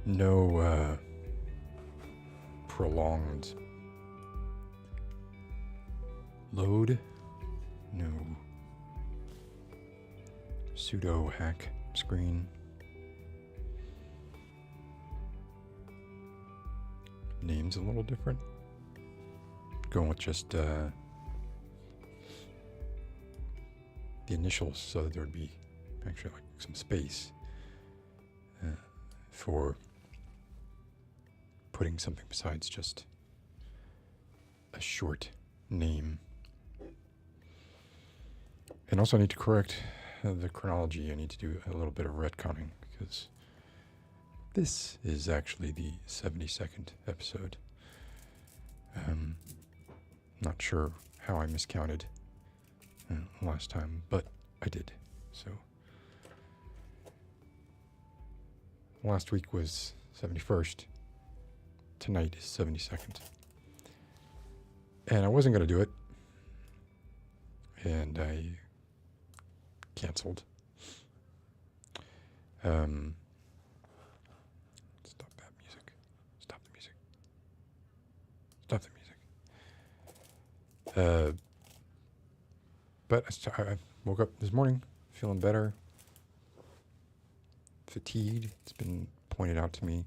No prolonged load. No pseudo hack screen. Name's a little different. Going with just the initials so that there would be actually like some space for putting something besides just a short name. And also I need to correct the chronology. I need to do a little bit of retconning because this is actually the 72nd episode. Not sure how I miscounted last time, but I did. So last week was 71st. Tonight is 72nd. And I wasn't going to do it. And I canceled. Stop that music. Stop the music. Stop the music. But I woke up this morning feeling better. Fatigued. It's been pointed out to me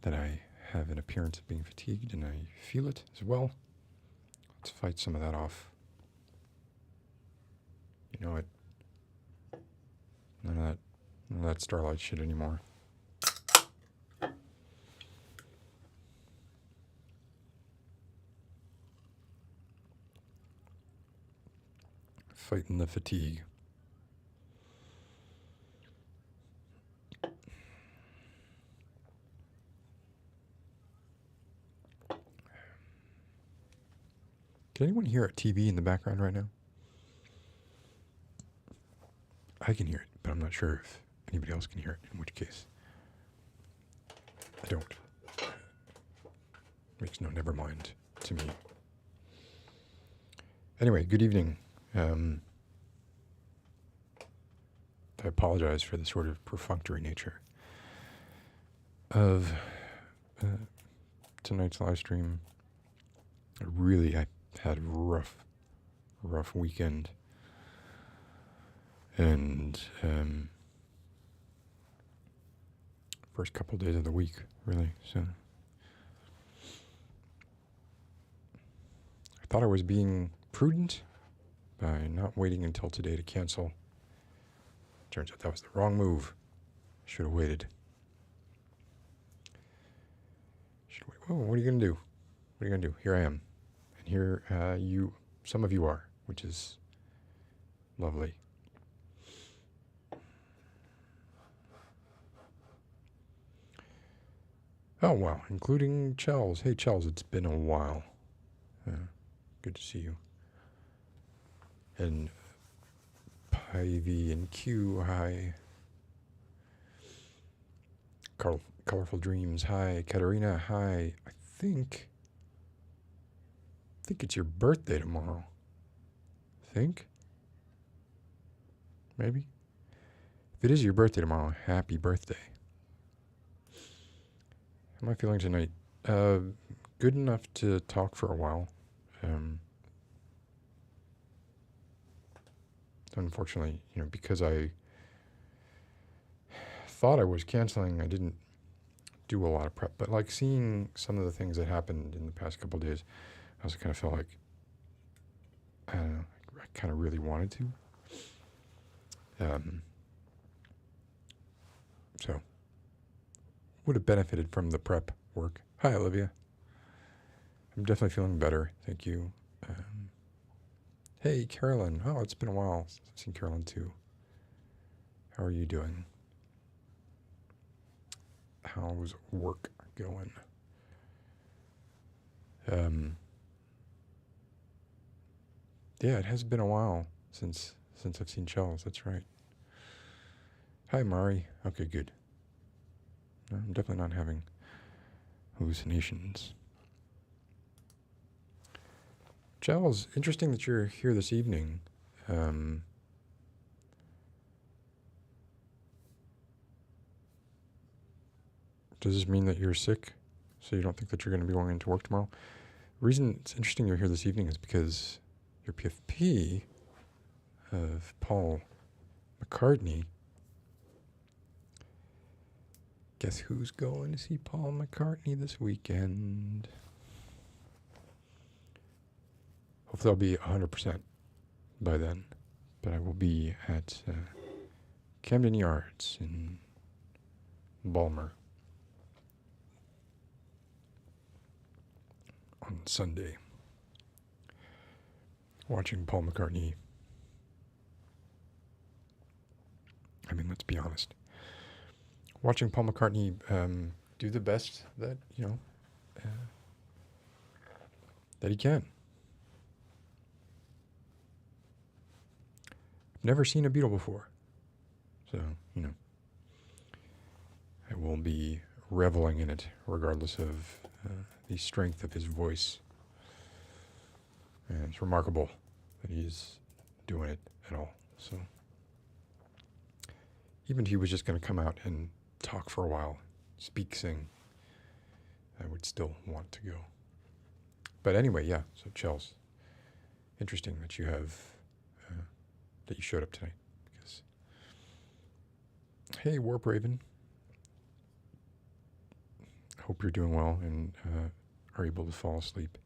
that I have an appearance of being fatigued, and I feel it as well. Let's fight some of that off. You know what? None of that Starlight shit anymore. Fighting the fatigue. Can anyone hear a TV in the background right now? I can hear it, but I'm not sure if anybody else can hear it, in which case I don't. Makes no never mind to me. Anyway, good evening. I apologize for the sort of perfunctory nature of tonight's live stream. I had a rough weekend. And first couple days of the week, really. So I thought I was being prudent by not waiting until today to cancel. Turns out that was the wrong move. Should have waited. Oh, what are you going to do? What are you going to do? Here I am. And here some of you are, which is lovely. Oh, wow, including Chels. Hey, Chels, it's been a while. Good to see you. And Pivy and Q, hi. Colorful Dreams, hi. Katerina, hi. I think it's your birthday tomorrow. Think? Maybe? If it is your birthday tomorrow, happy birthday. How am I feeling tonight? Good enough to talk for a while. Unfortunately, because I thought I was canceling, I didn't do a lot of prep. But like seeing some of the things that happened in the past couple of days, I also kind of felt like, I don't know, I kind of really wanted to. So, would have benefited from the prep work. Hi, Olivia. I'm definitely feeling better. Thank you. Hey, Carolyn. Oh, it's been a while since I've seen Carolyn too. How are you doing? How's work going? Yeah, it has been a while since I've seen Charles. That's right. Hi, Mari. Okay, good. No, I'm definitely not having hallucinations. Charles, interesting that you're here this evening. Does this mean that you're sick? So you don't think that you're going to be going into work tomorrow? The reason it's interesting you're here this evening is because your PFP of Paul McCartney. Guess who's going to see Paul McCartney this weekend? Hopefully I'll be 100% by then. But I will be at Camden Yards in Balmer on Sunday, watching Paul McCartney. I mean, let's be honest. Watching Paul McCartney do the best that, that he can. I've never seen a Beatle before. So, I will be reveling in it regardless of the strength of his voice. And it's remarkable that he's doing it at all. So, even if he was just going to come out and talk for a while, speak, sing, I would still want to go. But anyway, yeah, so Chels, interesting that you have, that you showed up tonight. Because, hey, Warp Raven, hope you're doing well and are able to fall asleep.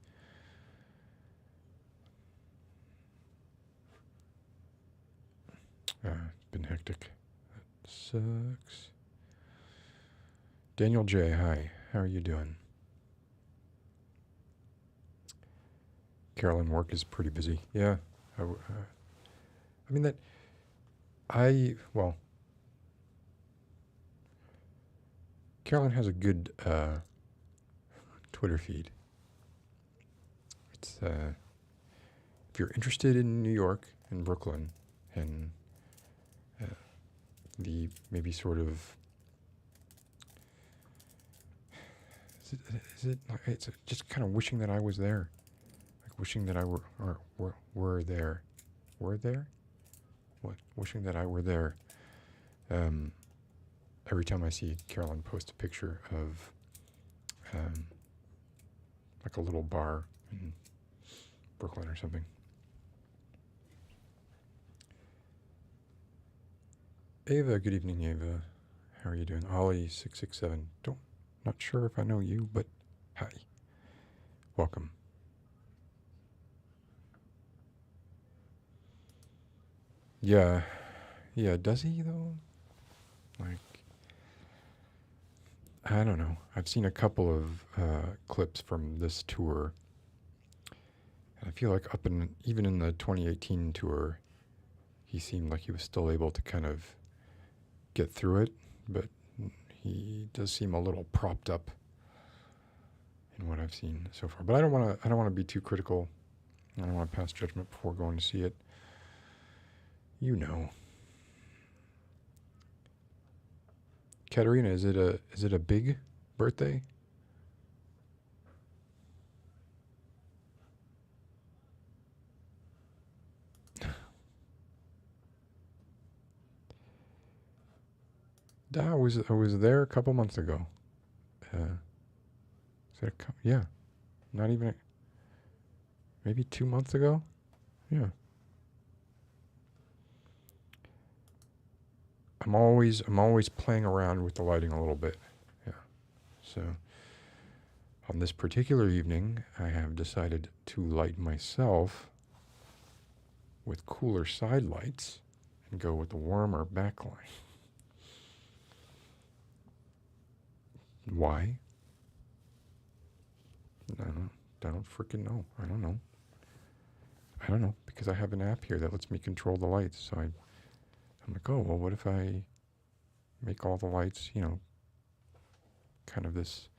It's been hectic. That sucks. Daniel J, hi. How are you doing? Carolyn, work is pretty busy. Yeah. Carolyn has a good Twitter feed. It's if you're interested in New York and Brooklyn and the maybe sort of it's just kind of wishing that I was there, like wishing that I were there. What? Wishing that I were there. Every time I see Carolyn post a picture of like a little bar in Brooklyn or something. Ava, good evening, Ava. How are you doing? Ollie667. Not sure if I know you, but hi. Welcome. Yeah, does he though? Like, I don't know. I've seen a couple of clips from this tour. And I feel like even in the 2018 tour, he seemed like he was still able to kind of get through it, but he does seem a little propped up in what I've seen so far. But I don't want to be too critical. I don't want to pass judgment before going to see it. Katerina, is it a big birthday? I was there a couple months ago. Yeah, not even maybe 2 months ago. Yeah. I'm always playing around with the lighting a little bit. Yeah. So on this particular evening, I have decided to light myself with cooler side lights and go with the warmer backlight. Why? I don't freaking know. I don't know because I have an app here that lets me control the lights. So I'm like, oh, well, what if I make all the lights, kind of this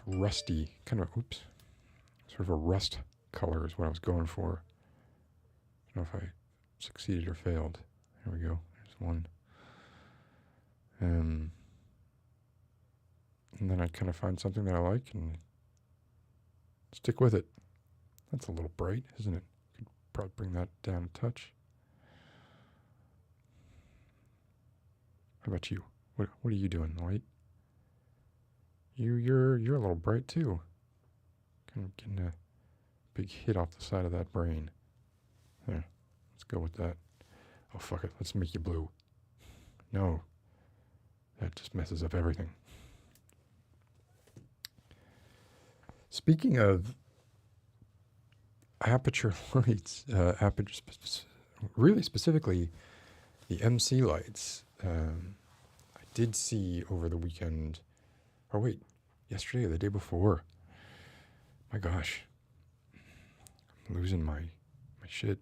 rusty, sort of a rust color is what I was going for. I don't know if I succeeded or failed. There we go. There's one. And then I kind of find something that I like and stick with it. That's a little bright, isn't it? Could probably bring that down a touch. How about you? What are you doing, Light? You're a little bright too. Kind of getting a big hit off the side of that brain. There, let's go with that. Oh, fuck it. Let's make you blue. No, that just messes up everything. Speaking of aperture lights, really specifically the MC lights, I did see over the weekend, or wait, yesterday or the day before. My gosh, I'm losing my shit.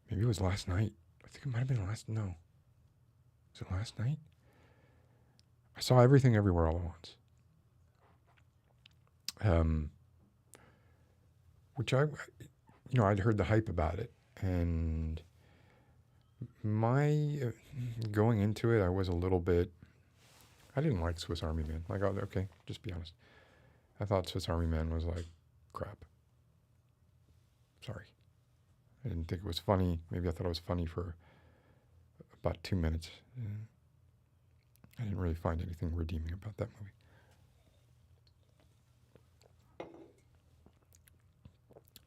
Maybe it was last night. I think it might have been no. Was it last night? I saw Everything Everywhere All at Once. Which I'd heard the hype about it, and going into it, I was a little bit, I didn't like Swiss Army Man. Like, okay, just be honest. I thought Swiss Army Man was like crap. Sorry. I didn't think it was funny. Maybe I thought it was funny for about 2 minutes. I didn't really find anything redeeming about that movie.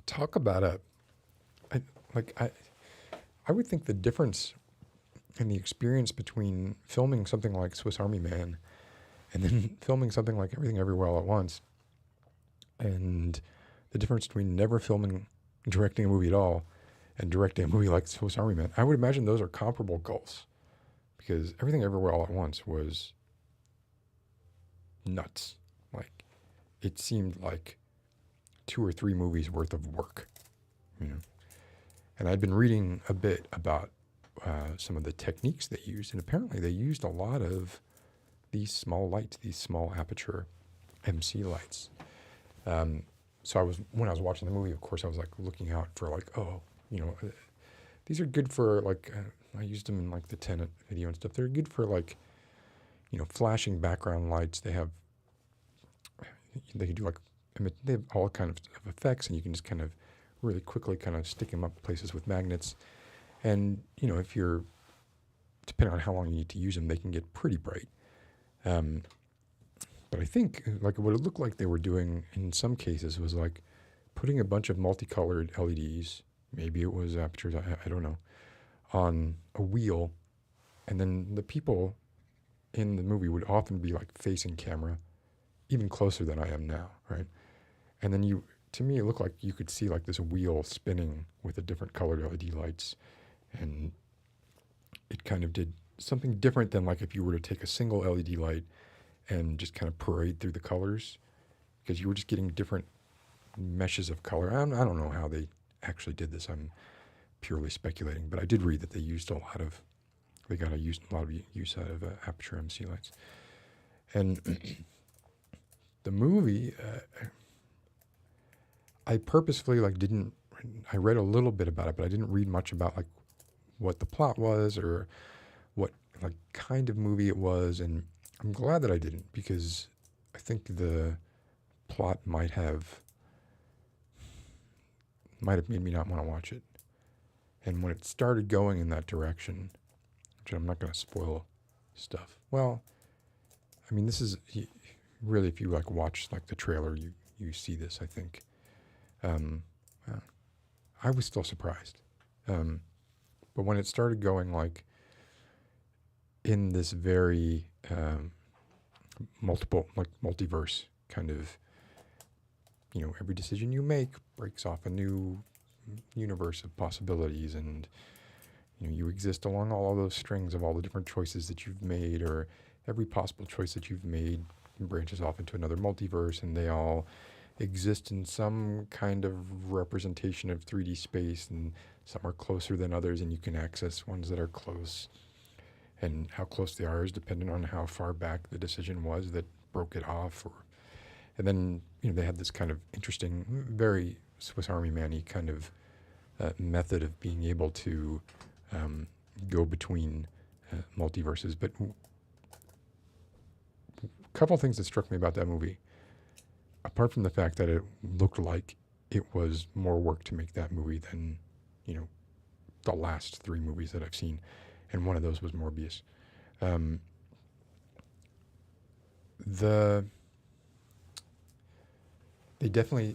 Talk about I would think the difference in the experience between filming something like Swiss Army Man and then filming something like Everything Everywhere All at Once, and the difference between never directing a movie at all and directing a movie like Swiss Army Man, I would imagine those are comparable goals, because Everything Everywhere All at Once was nuts. Like, it seemed like 2 or 3 movies worth of work, And I'd been reading a bit about some of the techniques they used, and apparently they used a lot of these small lights, these small aperture MC lights. So when I was watching the movie, of course, I was like looking out for these are good for I used them in like the Tenet video and stuff. They're good for flashing background lights. They can do they have all kind of effects, and you can just kind of really quickly kind of stick them up places with magnets. And, if you're, depending on how long you need to use them, they can get pretty bright. But I think what it looked like they were doing in some cases was putting a bunch of multicolored LEDs, maybe it was apertures, I don't know, on a wheel. And then the people in the movie would often be facing camera, even closer than I am now, right? And then to me, it looked like you could see this wheel spinning with the different colored LED lights. And it kind of did something different than if you were to take a single LED light and just kind of parade through the colors, because you were just getting different meshes of color. I don't know how they actually did this. I'm purely speculating, but I did read that they used a lot of use out of aperture MC lights. And the movie, I purposefully I read a little bit about it, but I didn't read much about what the plot was or what kind of movie it was. And I'm glad that I didn't, because I think the plot might have made me not want to watch it. And when it started going in that direction, which I'm not going to spoil stuff. Well, I mean, this is really, if you watch the trailer, you see this, I think. I was still surprised. But when it started going in this very multiverse kind of, every decision you make breaks off a new universe of possibilities, and you exist along all of those strings of all the different choices that you've made, or every possible choice that you've made branches off into another multiverse, and they all exist in some kind of representation of 3D space, and some are closer than others, and you can access ones that are close. And how close they are is dependent on how far back the decision was that broke it off. And then they had this kind of interesting, very Swiss Army Man-y kind of method of being able to go between multiverses. But a couple of things that struck me about that movie, apart from the fact that it looked like it was more work to make that movie than, the last 3 movies that I've seen, and one of those was Morbius. The they definitely,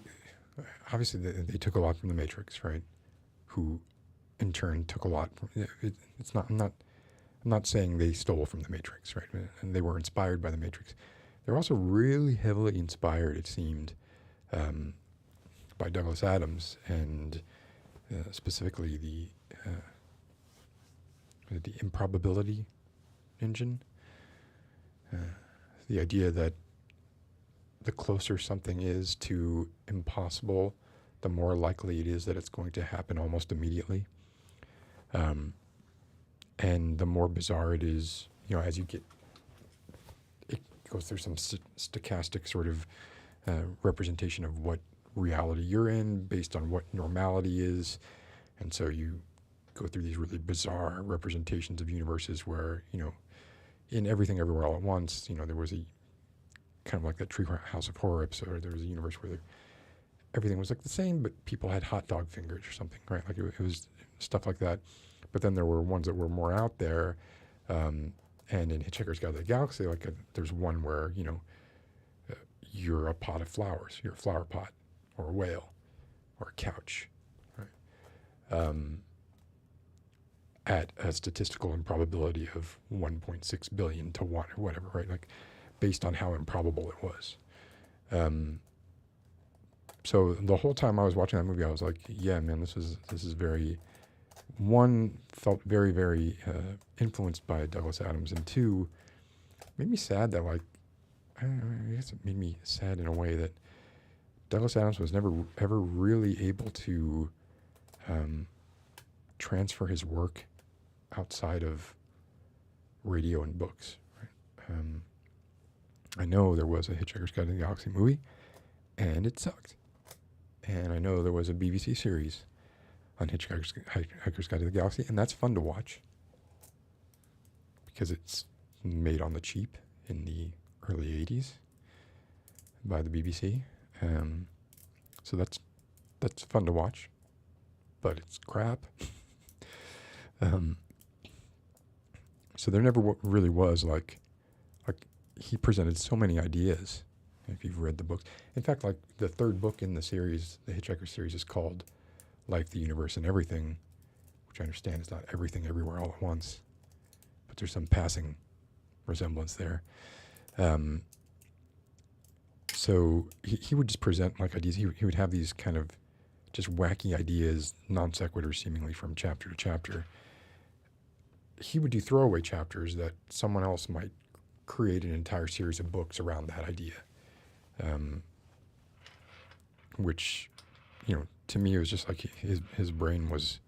obviously, they took a lot from the Matrix, right? Who, in turn, took a lot from. It's not. I'm not saying they stole from the Matrix, right? And they were inspired by the Matrix. They're also really heavily inspired, it seemed, by Douglas Adams and specifically the improbability engine. The idea that the closer something is to impossible, the more likely it is that it's going to happen almost immediately. And the more bizarre it is, as you get, it goes through some stochastic sort of representation of what reality you're in based on what normality is. And so you go through these really bizarre representations of universes where, in Everything Everywhere All at Once, there was a kind of like that Treehouse of Horror episode. There was a universe where everything was like the same, but people had hot dog fingers or something, right? Like it was stuff like that. But then there were ones that were more out there. And in Hitchhiker's Guide to the Galaxy, there's one where, you're a pot of flowers, you're a flower pot, or a whale, or a couch, right? At a statistical improbability of 1.6 billion to 1 or whatever, right? Like based on how improbable it was. So the whole time I was watching that movie, I was like, yeah, man, this is very, one, felt very, very influenced by Douglas Adams, and two, made me sad that I guess it made me sad in a way that Douglas Adams was never ever really able to transfer his work outside of radio and books. Right? I know there was a Hitchhiker's Guide to the Galaxy movie, and it sucked. And I know there was a BBC series on Hitchhiker's Guide to the Galaxy, and that's fun to watch because it's made on the cheap in the early 80s by the BBC. So that's fun to watch, but it's crap. So there never really was like he presented so many ideas. If you've read the books, in fact, like the third book in the series, the Hitchhiker series, is called Life, the Universe, and Everything, which I understand is not everything everywhere all at once, but there's some passing resemblance there. So he would just present like ideas. He would have these kind of just wacky ideas, non sequiturs seemingly from chapter to chapter. He would do throwaway chapters that someone else might create an entire series of books around that idea. Which, to me, it was just like his brain was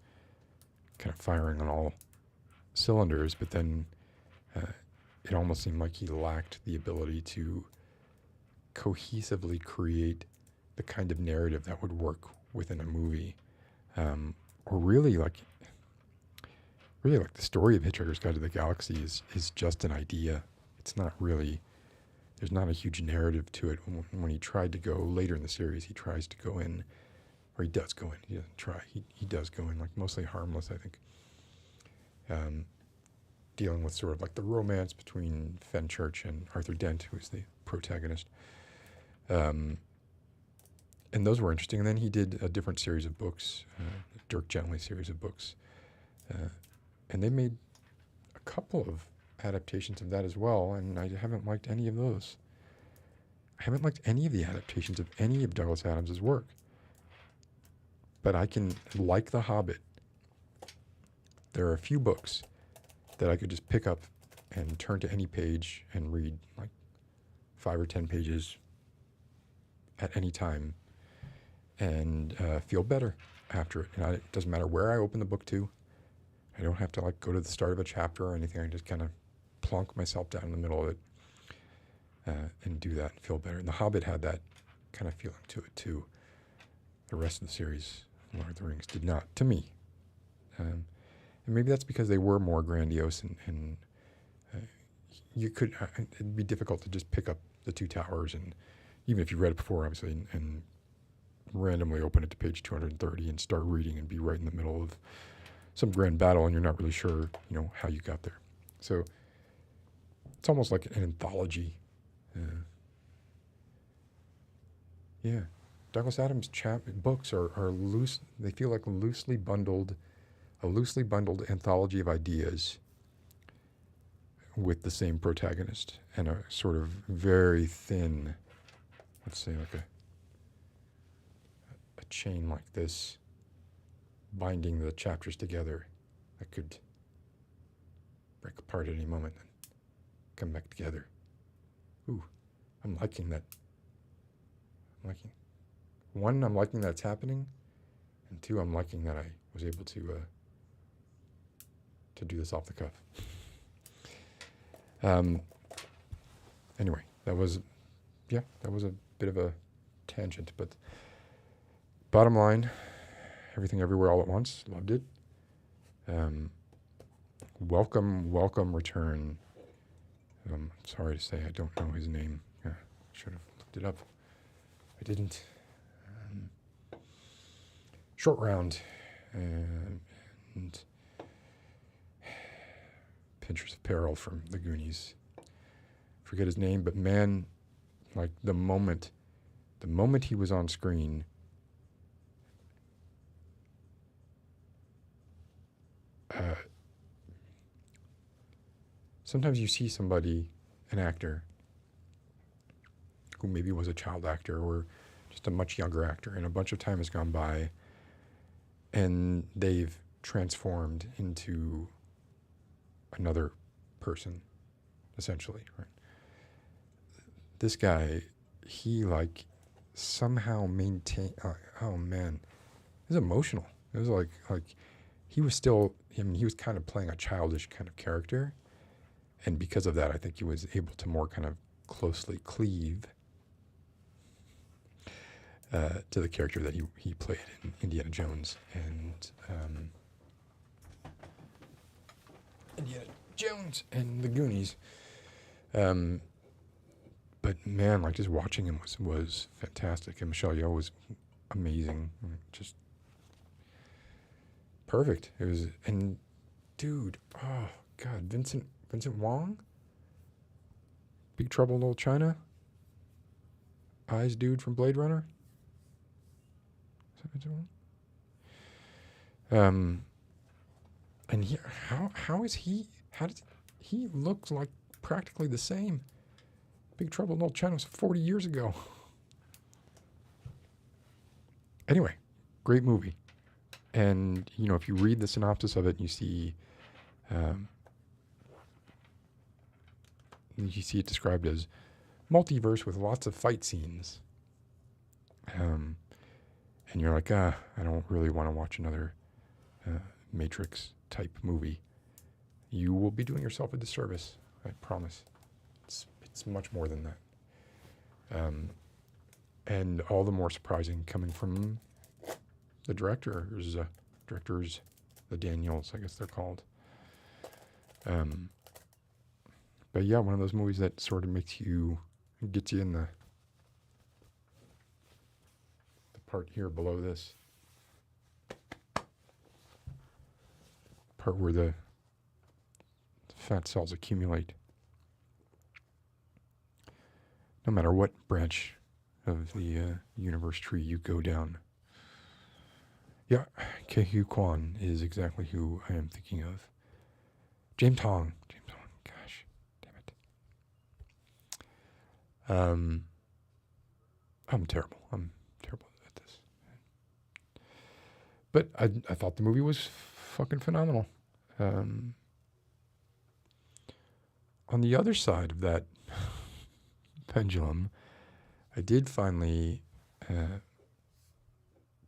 kind of firing on all cylinders, but then it almost seemed like he lacked the ability to cohesively create the kind of narrative that would work within a movie, or really like the story of Hitchhiker's Guide to the Galaxy is just an idea. It's not really. There's not a huge narrative to it. When he tried to go later in the series, he tries to go in, or he does go in. He doesn't try. He does go in, like mostly harmless, I think. Dealing with sort of like the romance between Fenchurch and Arthur Dent, who is the protagonist. And those were interesting. And then he did a different series of books, Dirk Gently series of books. And they made a couple of adaptations of that as well, and I haven't liked any of those. I haven't liked any of the adaptations of any of Douglas Adams' work. But I can like The Hobbit. There are a few books that I could just pick up and turn to any page and read like 5 or 10 pages at any time and feel better after it. And it doesn't matter where I open the book to. I don't have to like go to the start of a chapter or anything. I just kind of plonk myself down in the middle of it and do that and feel better. And The Hobbit had that kind of feeling to it too. The rest of the series, Lord of the Rings, did not, to me. And maybe that's because they were more grandiose and you could, it'd be difficult to just pick up The Two Towers, and even if you read it before, obviously, and randomly open it to page 230 and start reading and be right in the middle of some grand battle and you're not really sure, how you got there. So it's almost like an anthology. Yeah. Douglas Adams books are loose. They feel like a loosely bundled anthology of ideas with the same protagonist and a sort of very thin, let's say like a chain like this, binding the chapters together that could break apart at any moment and come back together. Ooh, I'm liking that. I'm liking that it's happening, and 2, I'm liking that I was able to do this off the cuff. Anyway, that was a bit of a tangent, but bottom line, Everything Everywhere All at Once, loved it. Welcome return. Sorry to say I don't know his name. I should have looked it up. I didn't. Short Round and Pinchers of Peril from The Goonies. Forget his name, but man, like the moment he was on screen, sometimes you see somebody, an actor, who maybe was a child actor or just a much younger actor, and a bunch of time has gone by, and they've transformed into another person, essentially, right? This guy, he like somehow maintained, oh man, it was emotional. It was like he was still, he was kind of playing a childish kind of character, and because of that, I think he was able to more kind of closely cleave to the character that he played in Indiana Jones and The Goonies. But man, like just watching him was fantastic, and Michelle Yeoh was amazing, just perfect. It was, and dude, oh god, Vincent Wong, Big Trouble in Little China, Eyes dude from Blade Runner. Is that Vincent Wong? And how is he? How does he looks like practically the same? Big Trouble in Little China was 40 years ago. Anyway, great movie. And, if you read the synopsis of it, you see it described as multiverse with lots of fight scenes. And you're like, I don't really want to watch another Matrix-type movie. You will be doing yourself a disservice, I promise. It's much more than that. And all the more surprising coming from the directors, the Daniels, I guess they're called. But yeah, one of those movies that sort of gets you in the part here below this. Part where the fat cells accumulate. No matter what branch of the universe tree you go down. Yeah, Ke-Huy Quan is exactly who I am thinking of. James Hong, gosh, damn it. I'm terrible at this. But I thought the movie was fucking phenomenal. On the other side of that pendulum, I did finally,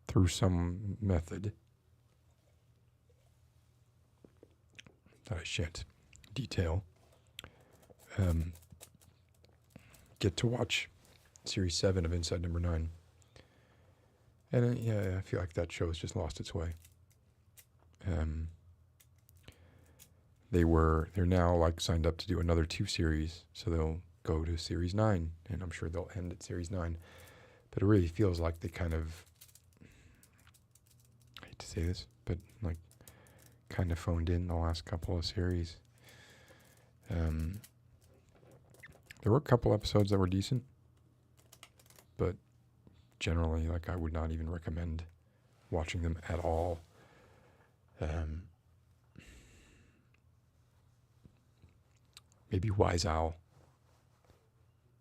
through some method that I shan't detail, get to watch Series 7 of Inside Number 9. And I feel like that show has just lost its way. They're now like signed up to do another 2 series, so they'll go to Series 9, and I'm sure they'll end at Series 9. But it really feels like they kind of, I hate to say this, but like kind of phoned in the last couple of series. There were a couple episodes that were decent, but generally, like, I would not even recommend watching them at all. Maybe Wise Owl.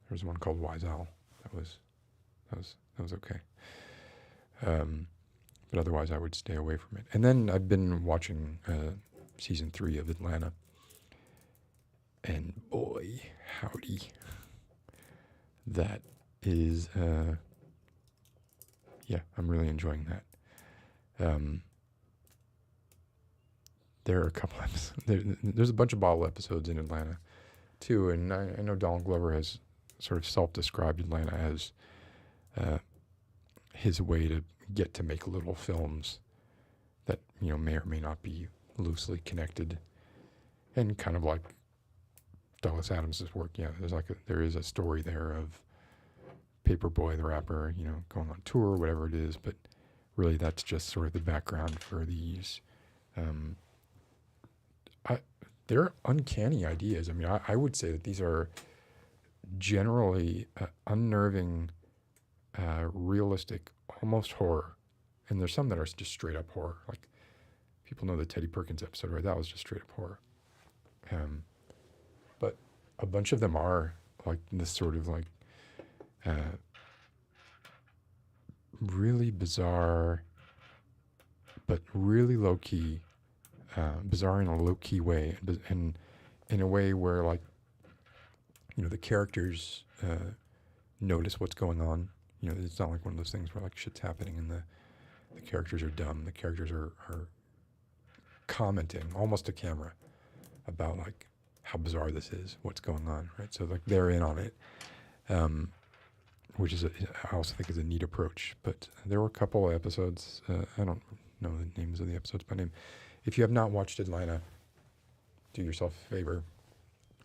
There's one called Wise Owl. That was okay. But otherwise, I would stay away from it. And then I've been watching season 3 of Atlanta, and boy, howdy, that is, yeah, I'm really enjoying that. There are a couple episodes. There's a bunch of bottle episodes in Atlanta, too, and I know Donald Glover has sort of self-described Atlanta as his way to get to make little films that, you know, may or may not be loosely connected, and kind of like Douglas Adams' work. Yeah, there is a story there of Paperboy the rapper, you know, going on tour or whatever it is, but really that's just sort of the background for these. They're uncanny ideas. I mean, I would say that these are generally unnerving, realistic, almost horror. And there's some that are just straight up horror. Like, people know the Teddy Perkins episode, right? That was just straight up horror. But a bunch of them are like this sort of like really bizarre, but really low key. Bizarre in a low-key way, and in a way where, like, you know, the characters notice what's going on. You know, it's not like one of those things where, like, shit's happening and the characters are dumb. The characters are commenting, almost to camera, about, like, how bizarre this is, what's going on, right? So, like, they're in on it, which is, I also think is a neat approach. But there were a couple of episodes, I don't know the names of the episodes by name. If you have not watched Atlanta, do yourself a favor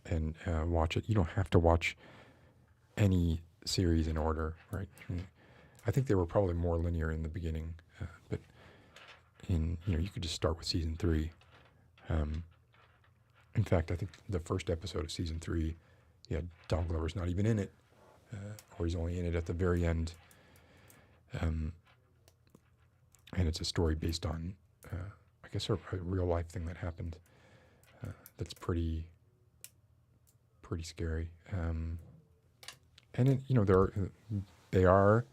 and watch it. You don't have to watch any series in order, right? I think they were probably more linear in the beginning, but you could just start with season 3. In fact, I think the first episode of season 3, Donald Glover's not even in it, or he's only in it at the very end, and it's a story based on, I guess, a real life thing that happened. That's pretty scary. And it, they are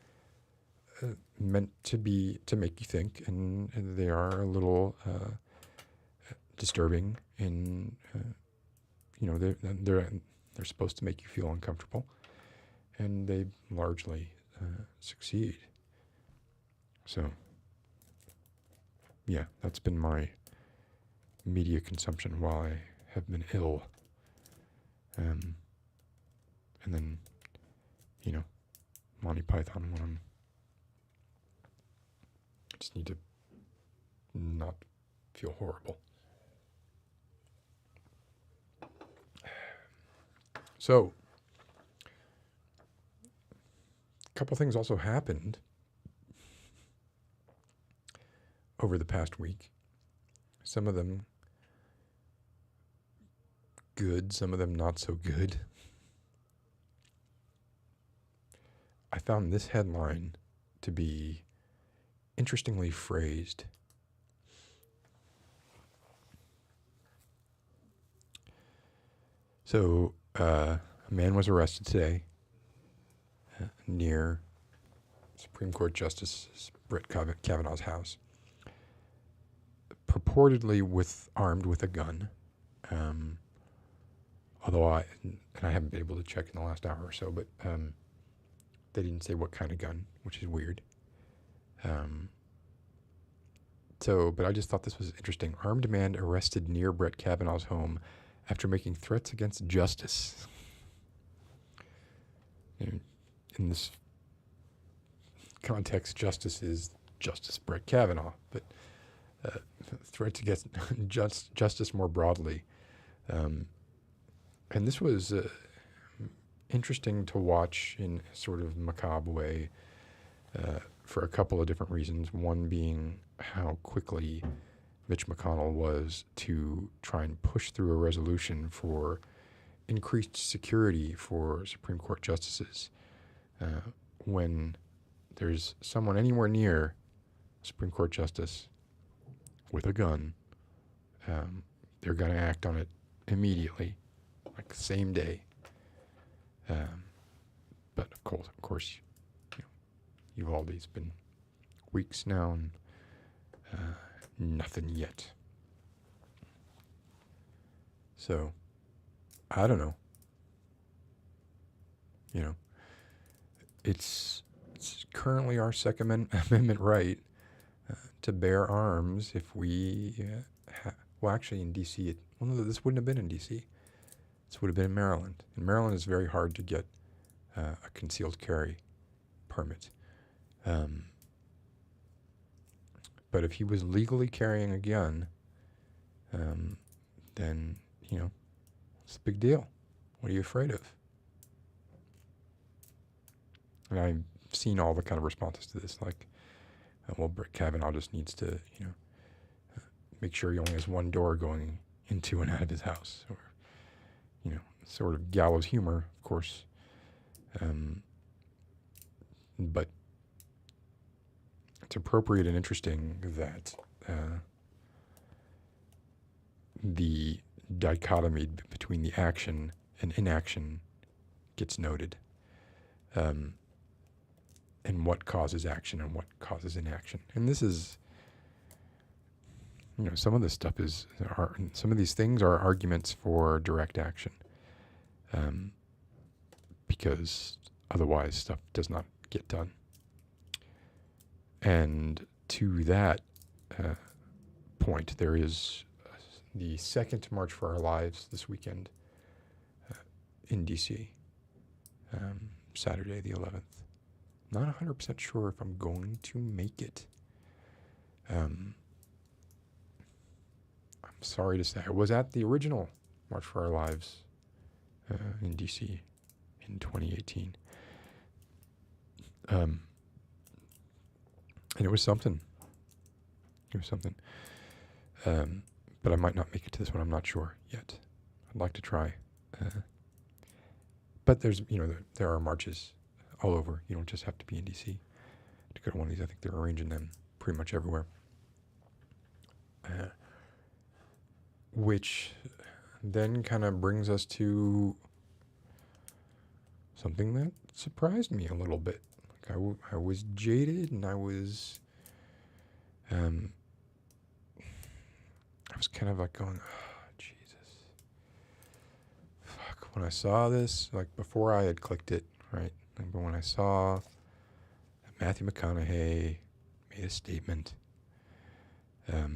meant to make you think, and they are a little disturbing. And they're supposed to make you feel uncomfortable, and they largely succeed. So, yeah, that's been my media consumption while I have been ill. And then, Monty Python when I just need to not feel horrible. So, a couple things also happened over the past week. Some of them good, some of them not so good. I found this headline to be interestingly phrased. So, a man was arrested today near Supreme Court Justice Brett Kavanaugh's house, purportedly armed with a gun. Although I haven't been able to check in the last hour or so, but they didn't say what kind of gun, which is weird. But I just thought this was interesting. Armed man arrested near Brett Kavanaugh's home after making threats against justice. In this context, justice is Justice Brett Kavanaugh, but threats against justice more broadly. And this was interesting to watch in a sort of macabre way for a couple of different reasons. One being how quickly Mitch McConnell was to try and push through a resolution for increased security for Supreme Court justices when there's someone anywhere near a Supreme Court justice with a gun, they're going to act on it immediately, like the same day. But of course, Uvalde's been weeks now, and nothing yet. So, I don't know. It's currently our Second Amendment right to bear arms if we, actually in D.C., no, this wouldn't have been in D.C. This would have been in Maryland. In Maryland, it's very hard to get a concealed carry permit. But if he was legally carrying a gun, then, it's a big deal. What are you afraid of? And I've seen all the kind of responses to this, like, Brett Kavanaugh just needs to, make sure he only has one door going into and out of his house, or, sort of gallows humor, of course. But it's appropriate and interesting that the dichotomy between the action and inaction gets noted. And what causes action and what causes inaction. And this is, some of this stuff some of these things are arguments for direct action. Because otherwise stuff does not get done. And to that point, there is the second March for Our Lives this weekend in D.C., Saturday the 11th. Not 100% sure if I'm going to make it. I'm sorry to say. I was at the original March for Our Lives in D.C. in 2018. And it was something. But I might not make it to this one. I'm not sure yet. I'd like to try. But there's, there are marches all over. You don't just have to be in D.C. to go to one of these. I think they're arranging them pretty much everywhere. Which then kind of brings us to something that surprised me a little bit. Like I was jaded, and I was kind of like going, oh, Jesus. Fuck. When I saw this, like before I had clicked it, right? But when I saw that Matthew McConaughey made a statement, I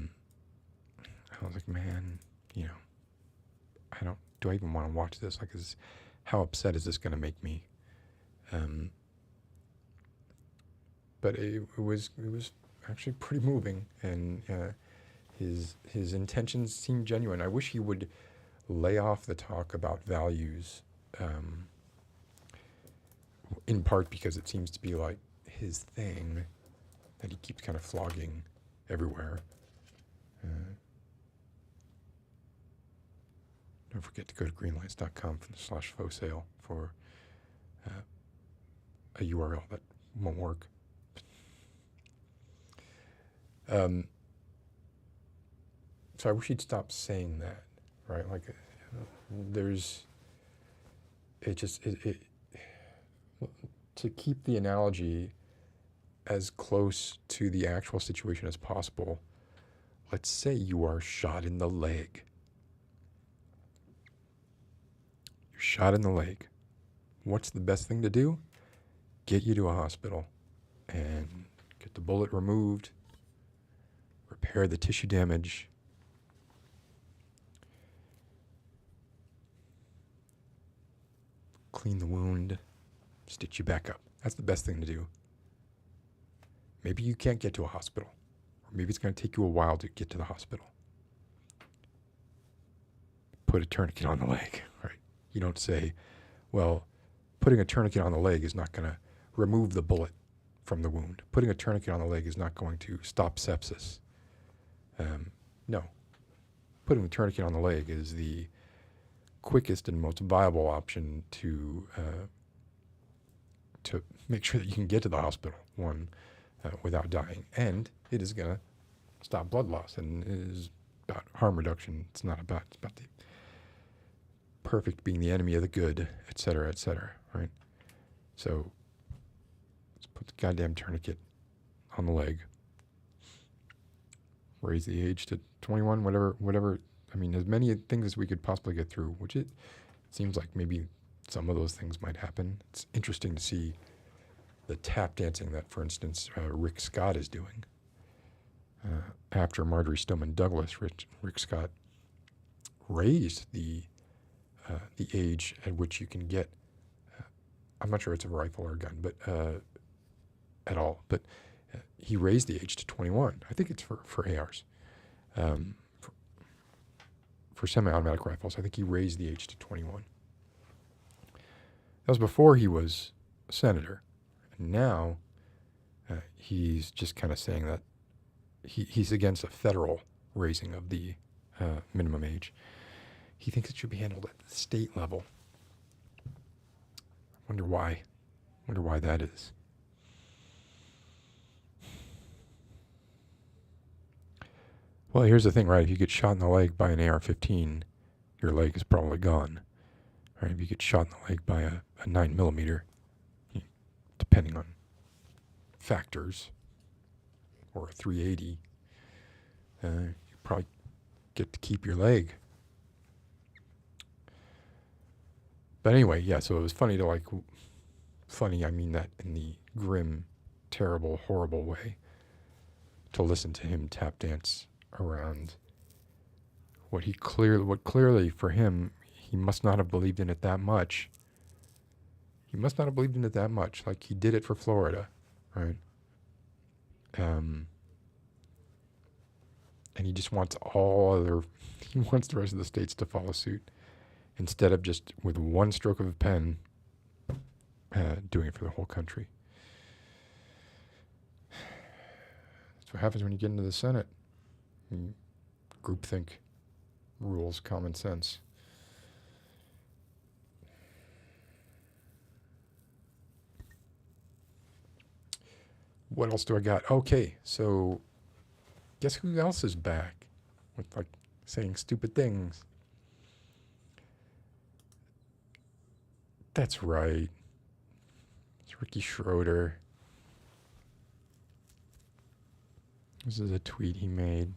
was like, man, do I even want to watch this? Like, how upset is this going to make me? But it was actually pretty moving, and his intentions seemed genuine. I wish he would lay off the talk about values, in part because it seems to be like his thing that he keeps kind of flogging everywhere. Don't forget to go to greenlights.com/faux sale for a URL that won't work. So I wish he'd stop saying that, right? Like, to keep the analogy as close to the actual situation as possible, let's say you are shot in the leg. You're shot in the leg. What's the best thing to do? Get you to a hospital and get the bullet removed, repair the tissue damage, clean the wound, stitch you back up. That's the best thing to do. Maybe you can't get to a hospital, or maybe it's going to take you a while to get to the hospital. Put a tourniquet on the leg, right? You don't say, well, putting a tourniquet on the leg is not going to remove the bullet from the wound. Putting a tourniquet on the leg is not going to stop sepsis. No. Putting the tourniquet on the leg is the quickest and most viable option to to make sure that you can get to the hospital, without dying. And it is going to stop blood loss, and it is about harm reduction. It's not about, it's about the perfect being the enemy of the good, et cetera, right? So let's put the goddamn tourniquet on the leg, raise the age to 21, whatever. I mean, as many things as we could possibly get through, which it seems like maybe some of those things might happen. It's interesting to see the tap dancing that, for instance, Rick Scott is doing. After Marjorie Stoneman Douglas, Rick Scott raised the age at which you can get, I'm not sure it's a rifle or a gun, but at all, but he raised the age to 21. I think it's for ARs. For semi-automatic rifles, I think he raised the age to 21. That was before he was a senator. And now he's just kind of saying that he's against a federal raising of the minimum age. He thinks it should be handled at the state level. Wonder why that is. Well, here's the thing, right? If you get shot in the leg by an AR-15, your leg is probably gone. Right? If you get shot in the leg by a 9mm, depending on factors, or a 380, you probably get to keep your leg. But anyway, yeah, so it was funny to funny, I mean that in the grim, terrible, horrible way, to listen to him tap dance around what clearly for him, he must not have believed in it that much. He must not have believed in it that much. Like, he did it for Florida, right? And he just wants he wants the rest of the states to follow suit, instead of just with one stroke of a pen doing it for the whole country. That's what happens when you get into the Senate. Groupthink rules common sense. What else do I got? Okay, so guess who else is back with saying stupid things? That's right. It's Ricky Schroder. This is a tweet he made.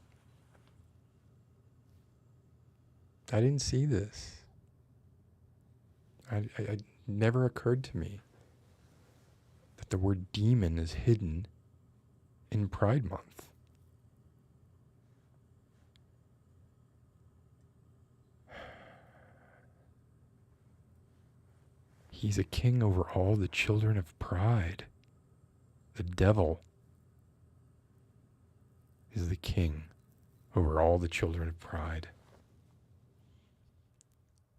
I didn't see this. I never occurred to me that the word demon is hidden in Pride Month. He's a king over all the children of pride. The devil is the king over all the children of pride.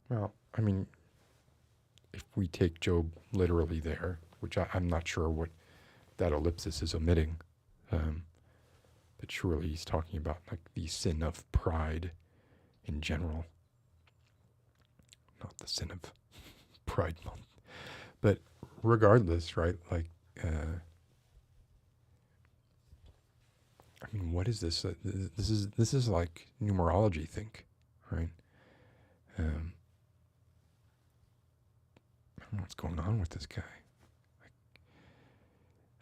Well, I mean, if we take Job literally there, which I'm not sure what that ellipsis is omitting, but surely he's talking about the sin of pride in general, not the sin of Pride Month. But regardless, right? I mean, what is this? This is like numerology, think, right? I don't know what's going on with this guy.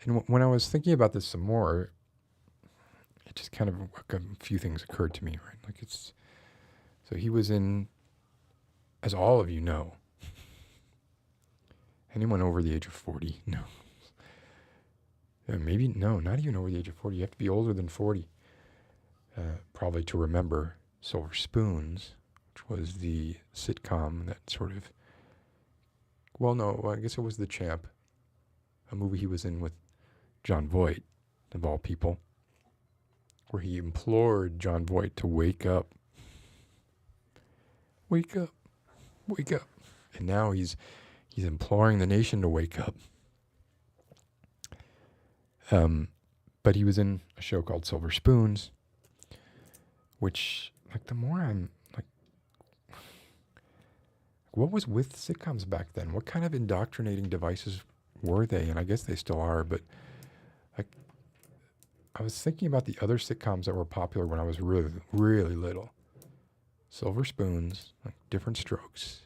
And when I was thinking about this some more, it just kind of a few things occurred to me, right? So he was in, as all of you know. Anyone over the age of 40? No. Maybe, no, not even over the age of 40. You have to be older than 40, probably, to remember Silver Spoons, which was the sitcom that sort of, well, no, I guess it was The Champ, a movie he was in with Jon Voight, of all people, where he implored Jon Voight to wake up. Wake up. Wake up. And now he's imploring the nation to wake up. But he was in a show called Silver Spoons, which, the more I'm, what was with sitcoms back then? What kind of indoctrinating devices were they? And I guess they still are, but I was thinking about the other sitcoms that were popular when I was really, really little. Silver Spoons, like Different Strokes.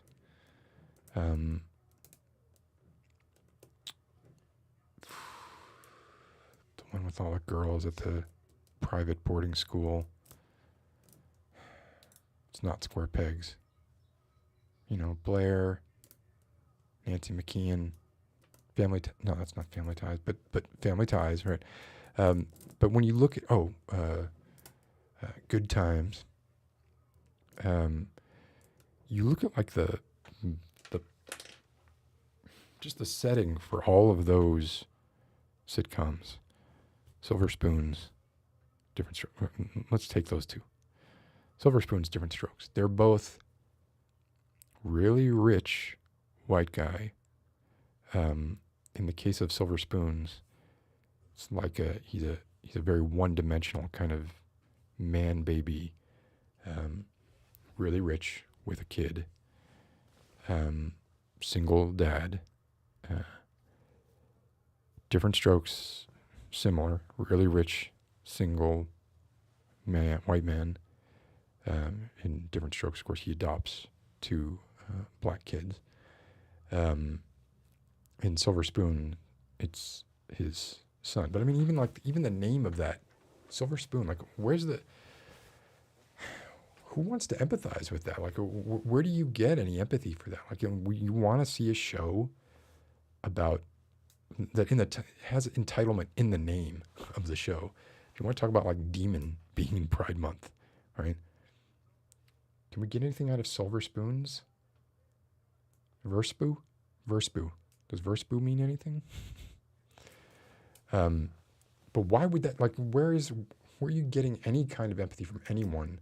The one with all the girls at the private boarding school. It's not Square Pegs. Blair, Nancy McKeon, no, that's not Family Ties, but Family Ties, right? But when you look at Good Times, you look at like the just the setting for all of those sitcoms, Silver Spoons, Different Strokes. Let's take those two. Silver Spoons, Different Strokes. They're both really rich white guy. In the case of Silver Spoons, it's like he's a very one-dimensional kind of man baby, really rich with a kid, single dad. Different Strokes, similar, really rich, single man, white man. In Different Strokes, of course, he adopts two black kids. In Silver Spoon, it's his son. But I mean, even the name of that, Silver Spoon, like who wants to empathize with that? Like, where do you get any empathy for that? Like, you want to see a show about that has entitlement in the name of the show. If you want to talk about like Demon being in Pride Month, right? Can we get anything out of Silver Spoons? Verspoo? Does Verspoo mean anything? But why would that, like, where are you getting any kind of empathy from anyone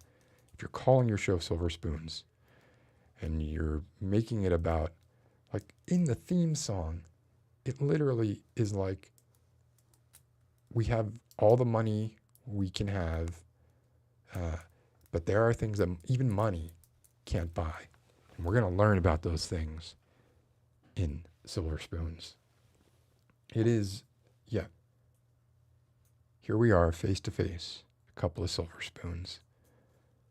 if you're calling your show Silver Spoons and you're making it about, like, in the theme song, it literally is like, we have all the money we can have, but there are things that even money can't buy. And we're going to learn about those things in Silver Spoons. It is, yeah. Here we are, face to face, a couple of Silver Spoons,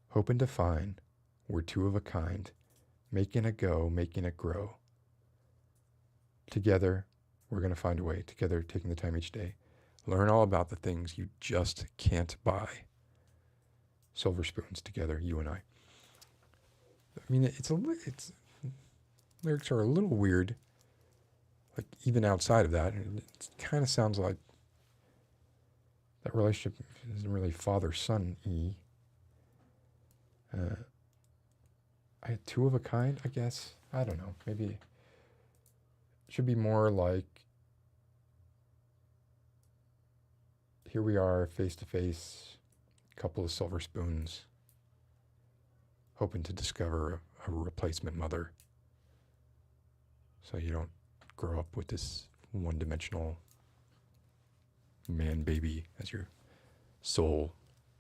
hoping to find we're two of a kind, making it go, making it grow. Together, we're going to find a way, together, taking the time each day. Learn all about the things you just can't buy. Silver Spoons, together, you and I. I mean, lyrics are a little weird, like even outside of that. It kind of sounds like that relationship isn't really father-son-y. I had two of a kind, I guess. I don't know. Maybe it should be more like, here we are, face to face, a couple of Silver Spoons, hoping to discover a replacement mother, so you don't grow up with this one-dimensional man baby as your sole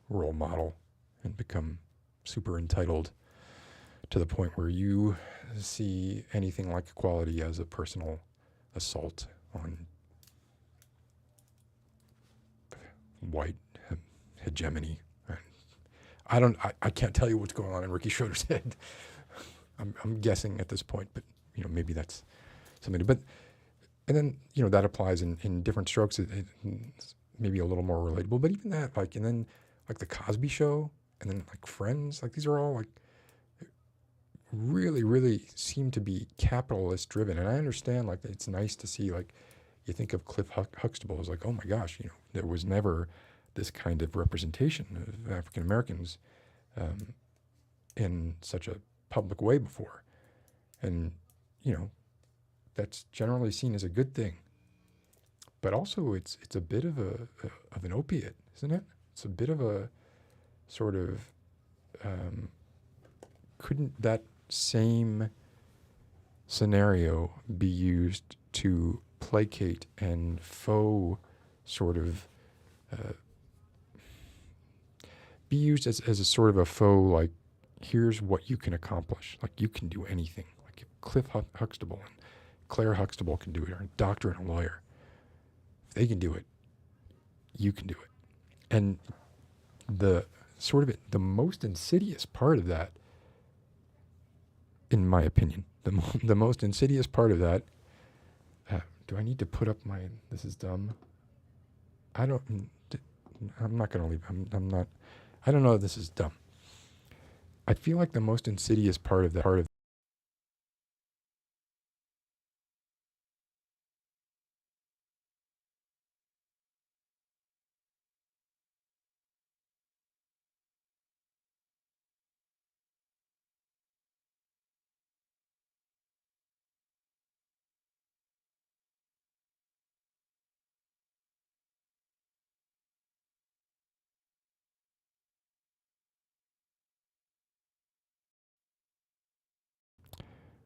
role model and become super entitled to the point where you see anything like equality as a personal assault on white hegemony. I can't tell you what's going on in Ricky Schroder's head. I'm guessing at this point, but maybe that's something. And then that applies in Different Strokes. It's maybe a little more relatable, but even that, and then the Cosby Show, and then Friends, these are all really, really seem to be capitalist driven. And I understand it's nice to see you think of Cliff Huxtable as oh my gosh, there was never this kind of representation of African Americans in such a public way before. And, that's generally seen as a good thing. But also it's a bit of an opiate, isn't it? It's a bit of a sort of, couldn't that same scenario be used to placate and faux sort of be used as a sort of a faux, here's what you can accomplish. You can do anything. If Cliff Huxtable and Claire Huxtable can do it, or a doctor and a lawyer, if they can do it, you can do it. And the the most insidious part of that, in my opinion, the most insidious part of that, do I need to put up this is dumb? I'm not going to leave. I'm not, I don't know if this is dumb. I feel like the most insidious part of that,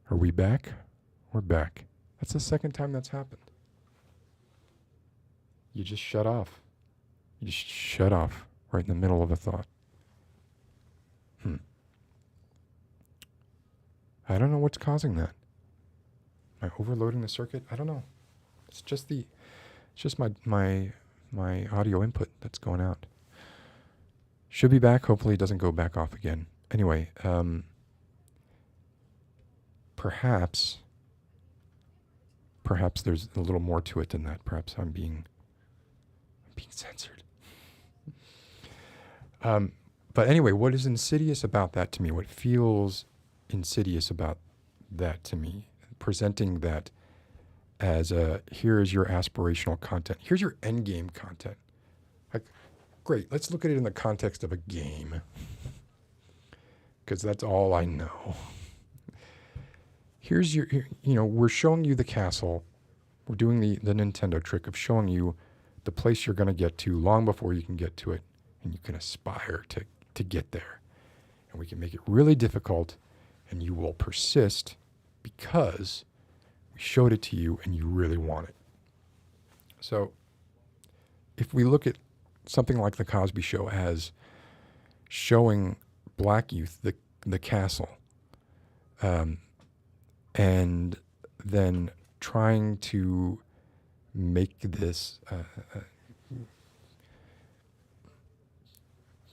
are we back? We're back. That's the second time that's happened. You just shut off. You just shut off right in the middle of a thought. I don't know what's causing that. Am I overloading the circuit? I don't know. It's just my audio input that's going out. Should be back. Hopefully it doesn't go back off again. Anyway, perhaps there's a little more to it than that. Perhaps I'm being censored. But anyway, what is insidious about that to me? What feels insidious about that to me? Presenting that as here is your aspirational content. Here's your end game content. Like, great. Let's look at it in the context of a game, because that's all I know. Here's your, we're showing you the castle. We're doing the Nintendo trick of showing you the place you're going to get to long before you can get to it, and you can aspire to get there. And we can make it really difficult, and you will persist because we showed it to you and you really want it. So if we look at something like The Cosby Show as showing black youth the castle, and then trying to make this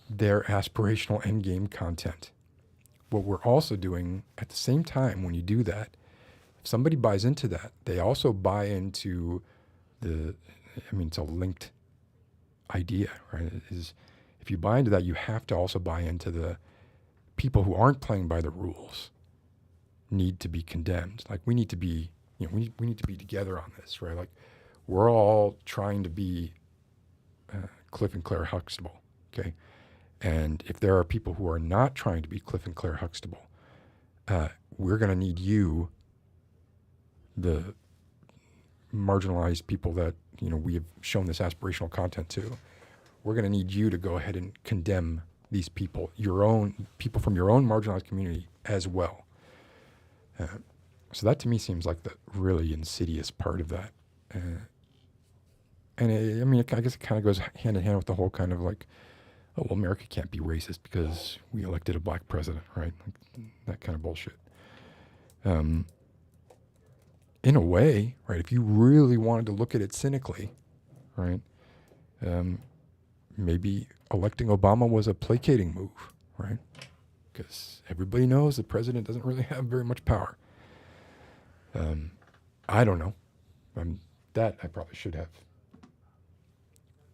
their aspirational endgame content. What we're also doing at the same time when you do that, if somebody buys into that, they also buy into it's a linked idea, right? If you buy into that, you have to also buy into the people who aren't playing by the rules need to be condemned. Like, we need to be, we need to be together on this, right? Like, we're all trying to be Cliff and Claire Huxtable, okay? And if there are people who are not trying to be Cliff and Claire Huxtable, we're going to need you, the marginalized people that we have shown this aspirational content to. We're going to need you to go ahead and condemn these people, your own people from your own marginalized community as well. So that to me seems like the really insidious part of that. And I guess it kind of goes hand in hand with the whole kind of like, oh, well, America can't be racist because we elected a black president, right? Like, that kind of bullshit. In a way, right, if you really wanted to look at it cynically, right, maybe electing Obama was a placating move, right? Because everybody knows the president doesn't really have very much power. I don't know. That I probably should have.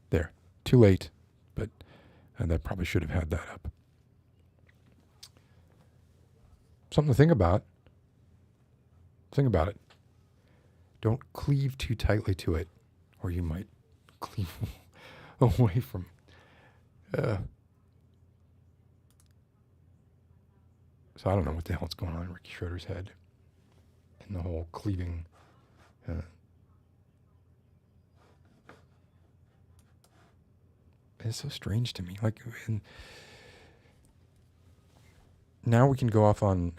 There. Too late, but that probably should have had that up. Something to think about. Think about it. Don't cleave too tightly to it, or you might cleave away from. So I don't know what the hell's going on in Ricky Schroder's head, and the whole cleaving. It's so strange to me. Like, now we can go off on,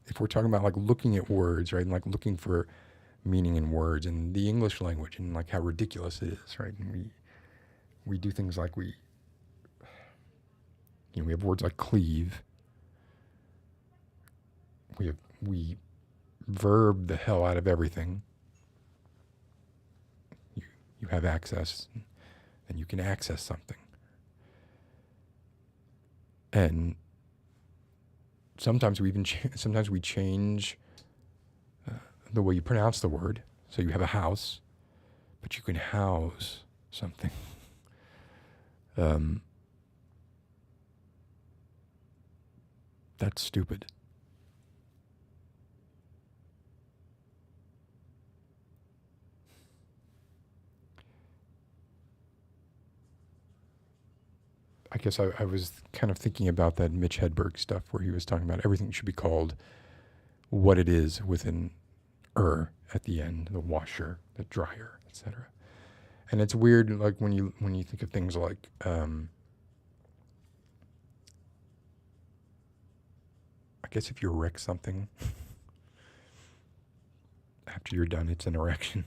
if we're talking about like looking at words, right, and like looking for meaning in words and the English language and like how ridiculous it is, right? And we do things like we have words like cleave. We verb the hell out of everything. You have access, and you can access something. And sometimes we even sometimes we change the way you pronounce the word. So you have a house, but you can house something. That's stupid. I guess I was kind of thinking about that Mitch Hedberg stuff where he was talking about everything should be called what it is with an at the end, the washer, the dryer, etc. And it's weird, like when you think of things like I guess if you erect something after you're done, it's an erection.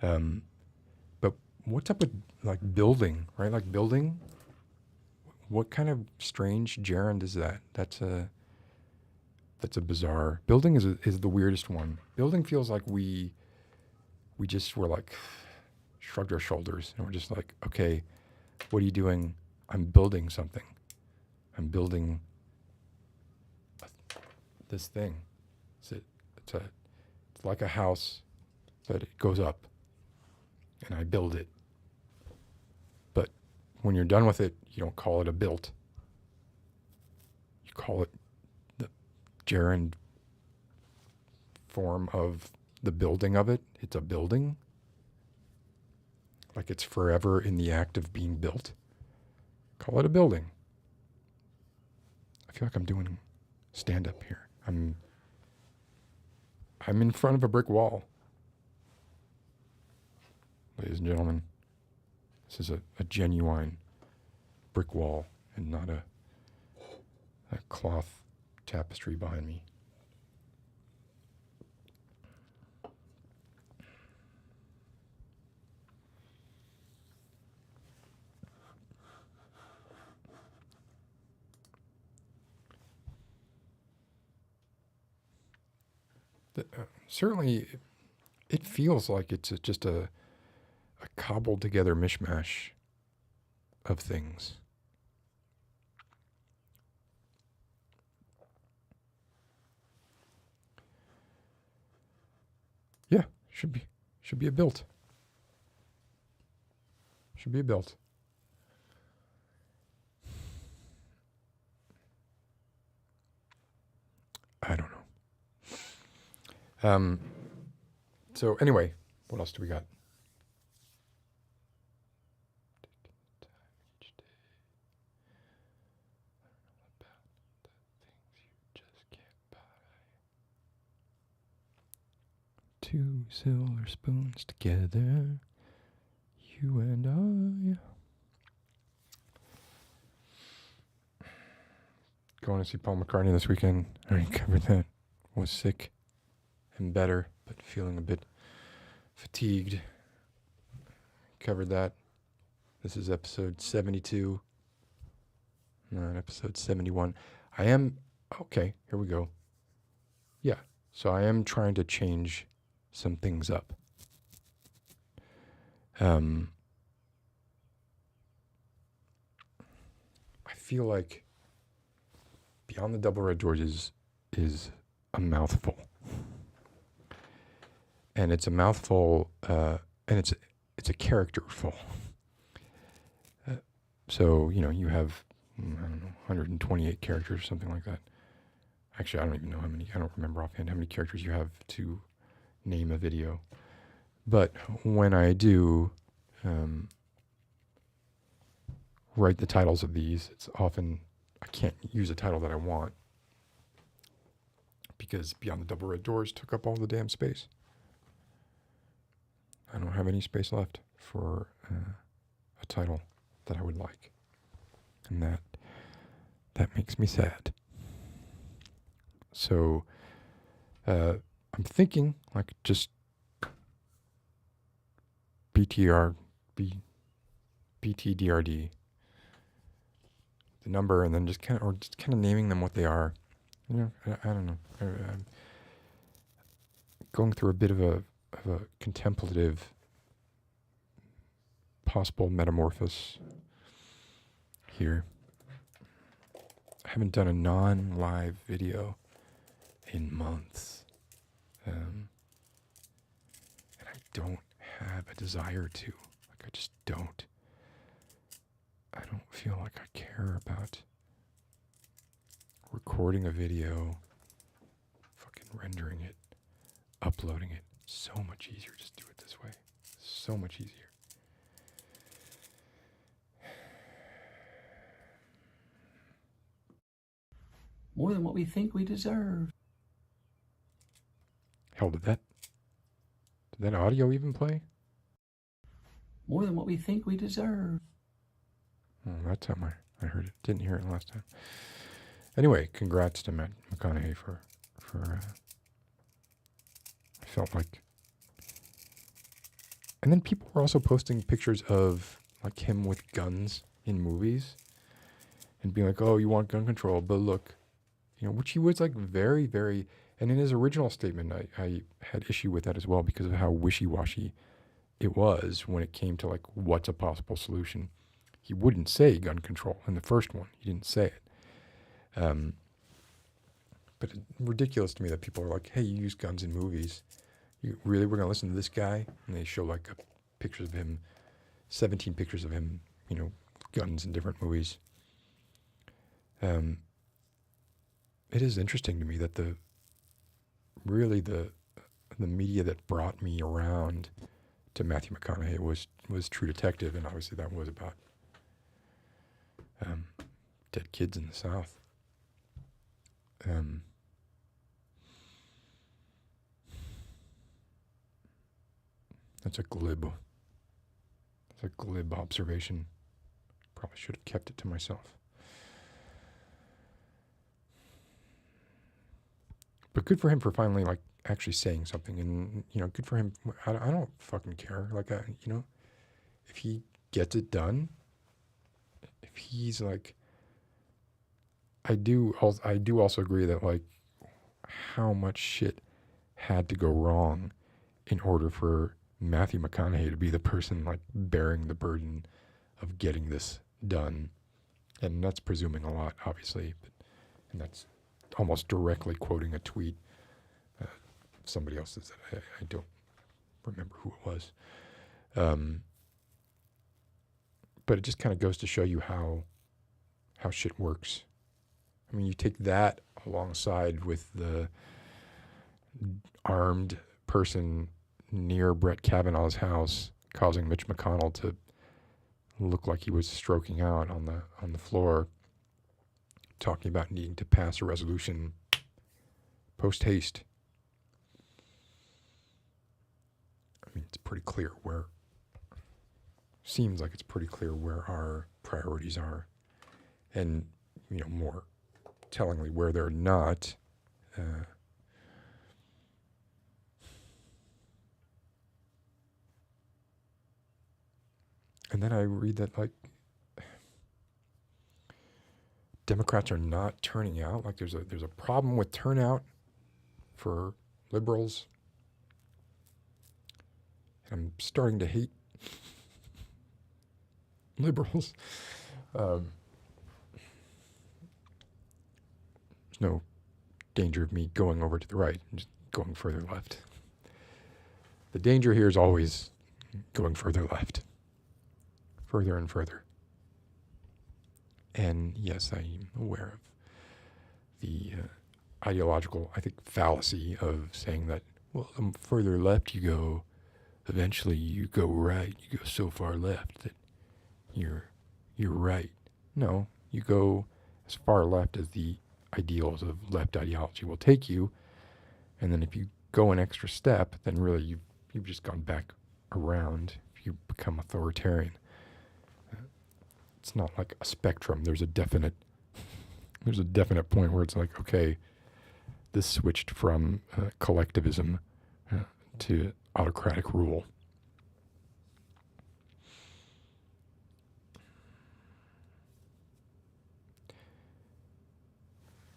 But what's up with like building, right? Like building. What kind of strange gerund is that? That's a bizarre. Building is the weirdest one. Building feels like we just were like shrugged our shoulders and we're just like, okay, what are you doing? I'm building something. I'm building this thing. It's like a house, but it goes up, and I build it. But when you're done with it, you don't call it a built. You call it the gerund form of the building of it. It's a building. Like it's forever in the act of being built. Call it a building. I feel like I'm doing stand-up here. I'm in front of a brick wall. Ladies and gentlemen, this is a genuine brick wall and not a cloth tapestry behind me. Certainly, it feels like it's just a cobbled together mishmash of things. Yeah, should be a built. Should be a built. I don't know. So anyway, what else do we got? Two silver spoons together, you and I. Going to see Paul McCartney this weekend. I already covered that. Was sick and better, but feeling a bit fatigued. Covered that. This is episode 72. Not episode 71. Okay, here we go. Yeah, so I am trying to change some things up. I feel like Beyond the Double Red Doors is a mouthful. And it's a mouthful, and it's a characterful. So, you have, I don't know, 128 characters or something like that. Actually, I don't even know how many. I don't remember offhand how many characters you have to name a video. But when I do write the titles of these, it's often I can't use a title that I want because Beyond the Double Red Doors took up all the damn space. I don't have any space left for a title that I would like. And that makes me sad. So I'm thinking like just BtDRD, the number, and then just kind of naming them what they are. I don't know. going through a bit of a contemplative possible metamorphosis here. I haven't done a non-live video in months. And I don't have a desire to. Like, I just don't. I don't feel like I care about recording a video, fucking rendering it, uploading it. So much easier. Just do it this way. So much easier. More than what we think we deserve. Hell, did that audio even play? More than what we think we deserve. Oh, that's how I heard it. Didn't hear it last time. Anyway, congrats to McConaughey for I felt like. And then people were also posting pictures of like him with guns in movies and being like, oh, you want gun control, but look, which he was like very, very, and in his original statement, I had issue with that as well because of how wishy-washy it was when it came to like what's a possible solution. He wouldn't say gun control in the first one. He didn't say it. But it's ridiculous to me that people are like, hey, you use guns in movies. You really, we're going to listen to this guy? And they show like pictures of him, 17 pictures of him, guns in different movies. It is interesting to me that the media that brought me around to Matthew McConaughey was True Detective, and obviously that was about dead kids in the South. That's a glib observation. Probably should have kept it to myself. But good for him for finally like actually saying something, and good for him. I don't fucking care. Like if he gets it done, if he's like, I do also agree that like how much shit had to go wrong in order for Matthew McConaughey to be the person like bearing the burden of getting this done. And that's presuming a lot, obviously, and that's almost directly quoting a tweet somebody else says that I don't remember who it was. But it just kind of goes to show you how shit works. I mean, you take that alongside with the armed person near Brett Kavanaugh's house causing Mitch McConnell to look like he was stroking out on the floor, talking about needing to pass a resolution post haste. I mean, it's pretty clear seems like it's pretty clear where our priorities are, and more tellingly where they're not. And then I read that like Democrats are not turning out. Like there's a problem with turnout for liberals. And I'm starting to hate liberals. There's no danger of me going over to the right and just going further left. The danger here is always going further left. Further and further. And yes, I'm aware of the ideological, I think, fallacy of saying that, well, the further left you go, eventually you go right. You go so far left that you're right. No, you go as far left as the ideals of left ideology will take you, and then if you go an extra step, then really you've just gone back around. If you become authoritarian. It's not like a spectrum. There's a definite point where it's like, okay, this switched from collectivism to autocratic rule.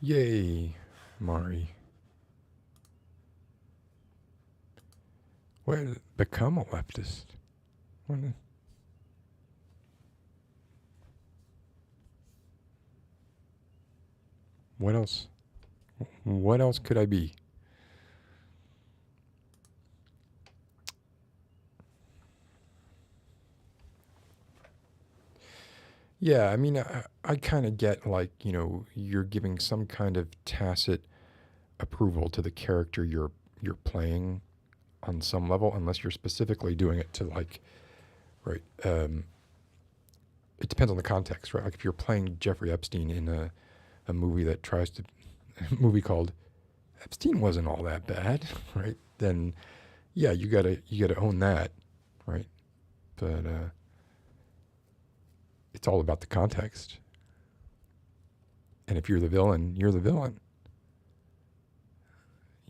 Yay, Mari. Well, become a leftist. What else? What else could I be? Yeah, I mean, I kind of get like, you're giving some kind of tacit approval to the character you're playing on some level, unless you're specifically doing it to like, right? It depends on the context, right? Like if you're playing Jeffrey Epstein in a movie that tries to, a movie called Epstein wasn't all that bad, right? Then, yeah, you gotta own that, right? But it's all about the context. And if you're the villain, you're the villain.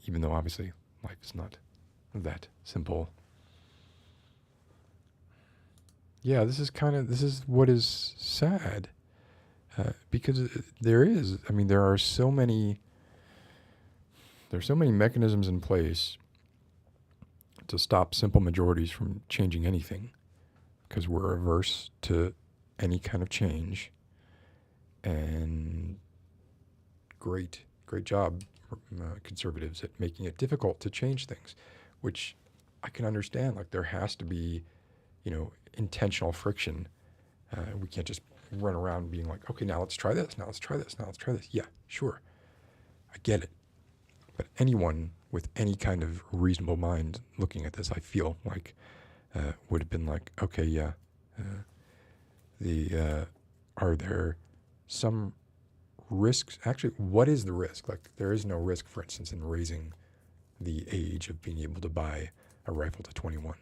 Even though obviously life is not that simple. Yeah, this is what is sad. Because there are so many mechanisms in place to stop simple majorities from changing anything, because we're averse to any kind of change. And great job, conservatives, at making it difficult to change things, which I can understand. Like there has to be, intentional friction. We can't just run around being like, okay, now let's try this, now let's try this, now let's try this. Yeah, sure, I get it. But anyone with any kind of reasonable mind looking at this, I feel like, would have been like, okay, yeah, are there some risks? Actually, what is the risk? Like, there is no risk, for instance, in raising the age of being able to buy a rifle to 21.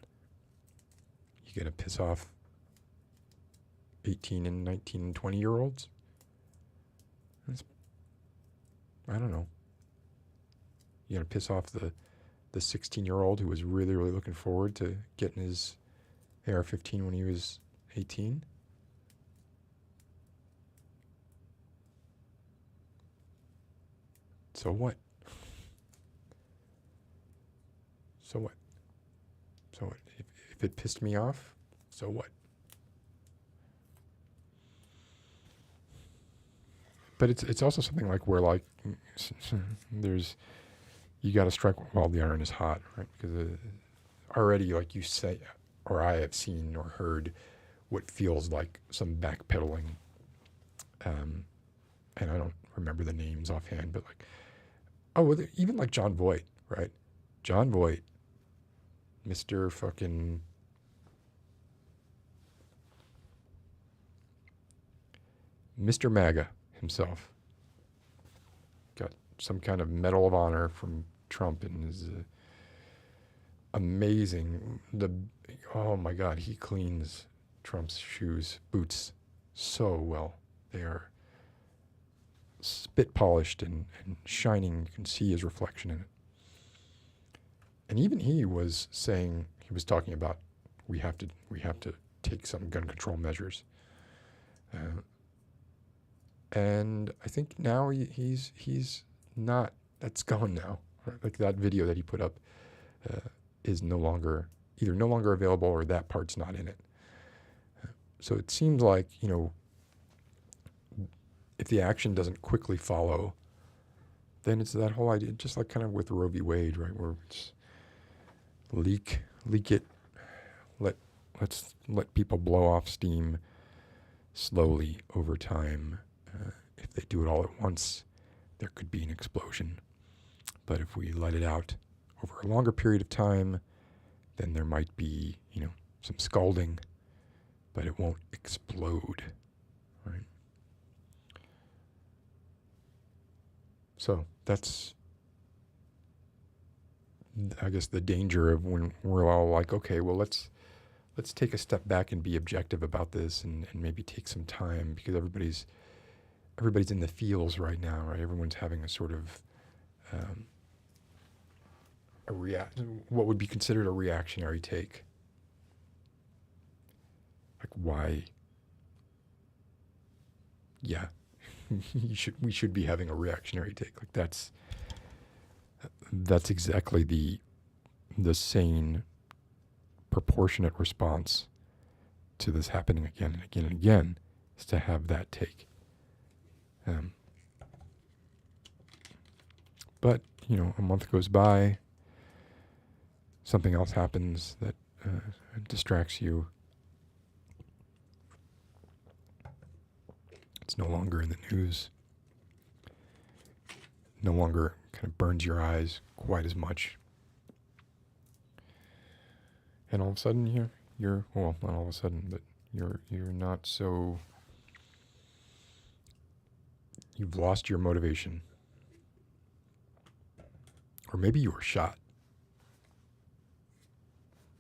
You gonna piss off 18 and 19 and 20-year-olds? I don't know. You gonna piss off the 16-year-old who was really, really looking forward to getting his AR-15 when he was 18? So what? So what? So what? If it pissed me off, so what? But it's also something like where like you got to strike while the iron is hot, right? Because already, like you say, or I have seen or heard what feels like some backpedaling, and I don't remember the names offhand, but like, even like John Voight, right? John Voight, Mr. fucking Mr. MAGA himself, got some kind of Medal of Honor from Trump and is amazing. Oh my God, he cleans Trump's boots so well. They are spit polished and shining. You can see his reflection in it. And even he was saying, he was talking about, we have to take some gun control measures. And I think now he's not. That's gone now. Right? Like that video that he put up is either no longer available or that part's not in it. So it seems like, if the action doesn't quickly follow, then it's that whole idea, just like kind of with Roe v. Wade, right, where it's leak it, let's let people blow off steam slowly over time. If they do it all at once, there could be an explosion. But if we let it out over a longer period of time, then there might be, some scalding, but it won't explode, right? So that's, I guess, the danger of when we're all like, okay, well, let's take a step back and be objective about this, and maybe take some time, because everybody's in the feels right now, right? Everyone's having a sort of what would be considered a reactionary take. Like, why? Yeah, we should be having a reactionary take. Like that's exactly the sane proportionate response to this happening again and again and again is to have that take. But, a month goes by, something else happens that distracts you. It's no longer in the news. No longer kind of burns your eyes quite as much. And all of a sudden you're well, not all of a sudden, but you're not so, you've lost your motivation. Or maybe you were shot.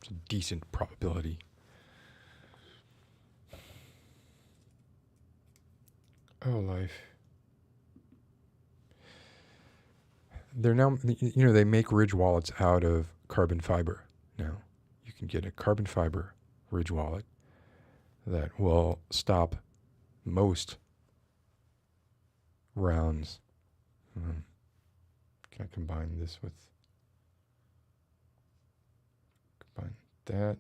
It's a decent probability. Oh, life. They're now, they make Ridge wallets out of carbon fiber now. You can get a carbon fiber Ridge wallet that will stop most rounds. Can I combine this with, combine that.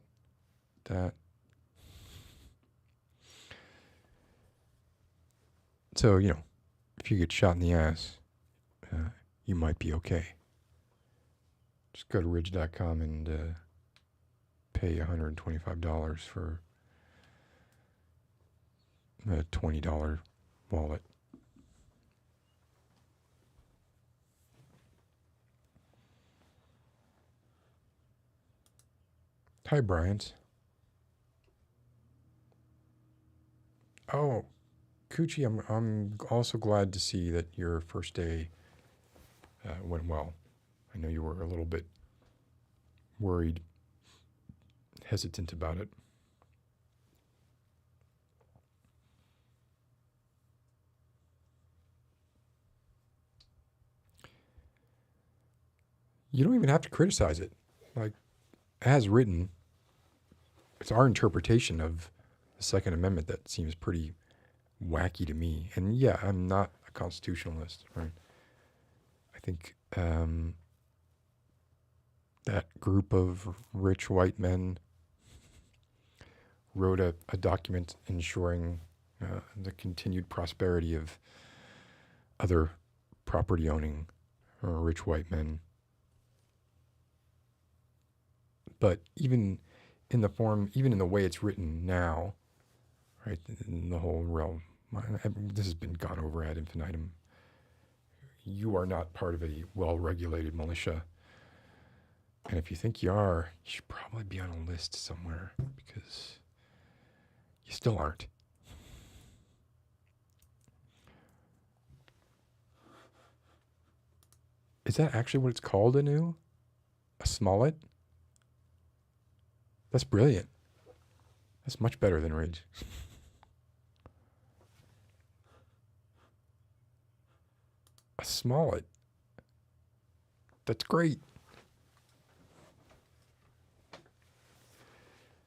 So, if you get shot in the ass, you might be okay. Just go to ridge.com and pay $125 for a $20 wallet. Hi, Bryant. Oh, Coochie, I'm also glad to see that your first day went well. I know you were a little bit worried, hesitant about it. You don't even have to criticize it. Like, as written, it's our interpretation of the Second Amendment that seems pretty wacky to me. And yeah, I'm not a constitutionalist, right? I think that group of rich white men wrote a document ensuring the continued prosperity of other property owning rich white men. But even in the form, even in the way it's written now, right, in the whole realm, this has been gone over ad infinitum. You are not part of a well-regulated militia. And if you think you are, you should probably be on a list somewhere because you still aren't. Is that actually what it's called, Anu? A Smollett? That's brilliant. That's much better than Ridge. A Smollett. That's great.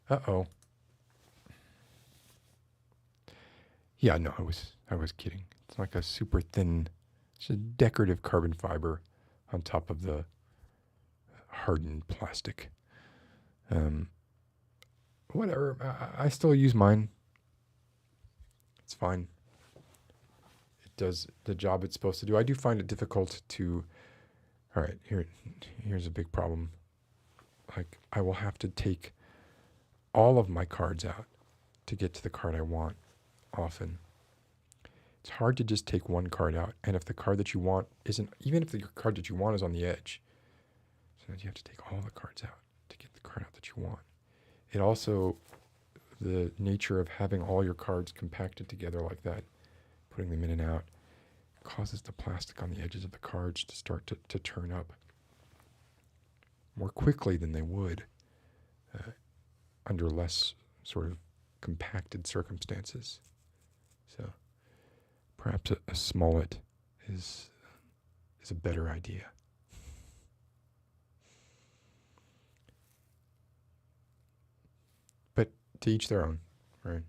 Uh-oh. Yeah, no, I was kidding. It's like a super thin, it's a decorative carbon fiber on top of the hardened plastic. Whatever. I still use mine. It's fine. It does the job it's supposed to do. I do find it difficult to. All right, here's a big problem. Like, I will have to take all of my cards out to get to the card I want often. It's hard to just take one card out. And if the card that you want isn't, even if the card that you want is on the edge, sometimes you have to take all the cards out to get the card out that you want. It also, the nature of having all your cards compacted together like that, putting them in and out, causes the plastic on the edges of the cards to start to turn up more quickly than they would under less sort of compacted circumstances. So perhaps a Smollett is a better idea. But to each their own, right?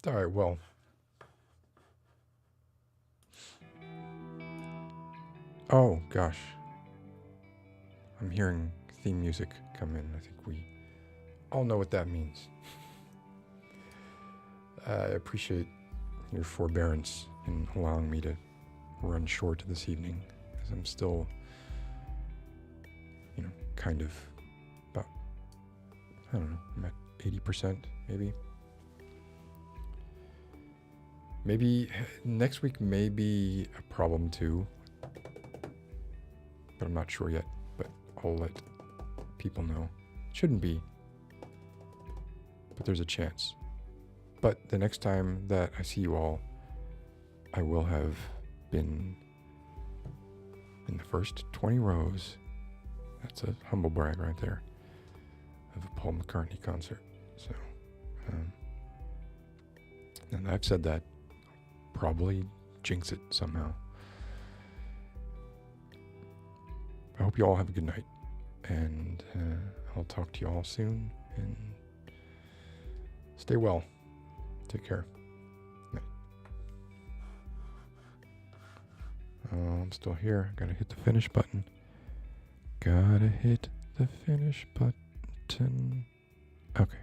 All right, well. Oh, gosh. I'm hearing theme music come in. I think we all know what that means. I appreciate your forbearance in allowing me to run short this evening, because I'm still, kind of about, I don't know, I'm at 80% maybe. Maybe next week may be a problem too, but I'm not sure yet, but I'll let people know. Shouldn't be, but there's a chance. But the next time that I see you all, I will have been in the first 20 rows. That's a humble brag right there, of a Paul McCartney concert. So, and I've said that, I'll probably jinx it somehow. I hope you all have a good night, and I'll talk to you all soon, and stay well. Take care. Night. I'm still here. Gotta hit the finish button. Gotta hit the finish button. Okay.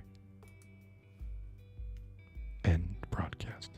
End broadcast.